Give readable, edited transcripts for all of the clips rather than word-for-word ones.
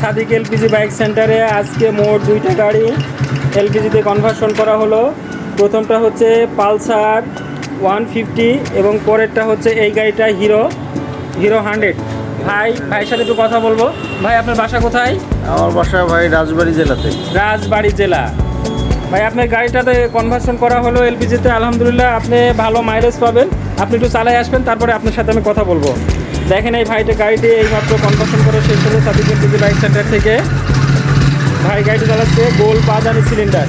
Sadiq LPG bike সেন্টারে আজকে মোট 2টা গাড়ি এলপিজিতে কনভার্সন করা হলো। প্রথমটা হচ্ছে পালসার 150 এবং পরেরটা হচ্ছে এই গাড়িটা হিরো 100। ভাইয়ের সাথে একটু কথা বলবো। ভাই আপনার বাসা কোথায়? আমার বাসা ভাই রাজবাড়ী জেলাতে। রাজবাড়ী জেলা। ভাই আপনার গাড়িটাতে কনভার্সন করা হলো এলপিজিতে, আলহামদুলিল্লাহ আপনি ভালো মাইলেজ পাবেন। আপনি একটু চালাই আসবেন, তারপরে আপনার সাথে আমি কথা বলবো। দেখেন এই ভাইটা গাড়িটি এইমাত্র কনভার্সন করে শেষ হলো সাদিক এলপিজি বাইক সেন্টার থেকে। ভাই গাড়িটি চালাচ্ছে গোল পাদানি সিলিন্ডার।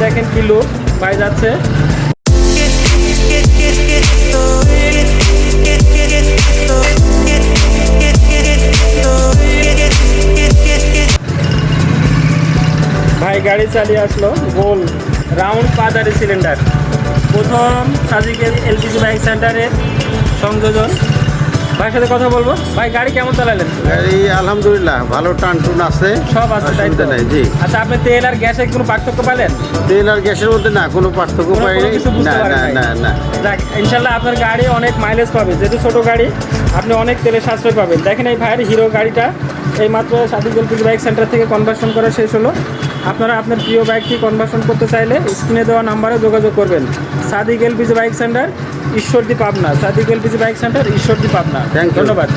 দেখেন কি লুক, ভাই যাচ্ছে। ভাই গাড়ি চালিয়ে আসলো গোল রাউন্ড পাদারি সিলিন্ডার। প্রথম সাদিক এলপিজি বাইক সেন্টারের সংযোজন। ভাইয়ের সাথে কথা বলবো। ভাই গাড়ি কেমন চালালেন? গাড়ি আলহামদুলিল্লাহ ভালো টান টুন আছে, সব আছে, তাই তো? অসুবিধা নাই। জি। আচ্ছা, আপনি তেল আর গ্যাসের কোনো পার্থক্য পেলেন? তেল আর গ্যাসের মধ্যে না কোনো পার্থক্য কোনো পাইনি। কিছু বুঝতে না পারেন না নাই? না না। যাক, ইনশাল্লাহ আপনার গাড়ি অনেক মাইলেজ পাবে, যেহেতু ছোটো গাড়ি আপনি অনেক তেলের সাশ্রয় পাবেন। দেখেন এই ভাইয়ের হিরো গাড়িটা এই মাত্র সাদিক এলপিজি বাইক সেন্টার থেকে কনভার্সন করা শেষ হলো। আপনারা আপনার প্রিয় বাইকটি কনভার্সন করতে চাইলে স্ক্রিনে দেওয়া নাম্বারে যোগাযোগ করবেন। Sadiq LPG bike centre, Ishwardi, Pabna. Sadiq LPG bike centre, Ishwardi, Pabna. Thank you. ধন্যবাদ।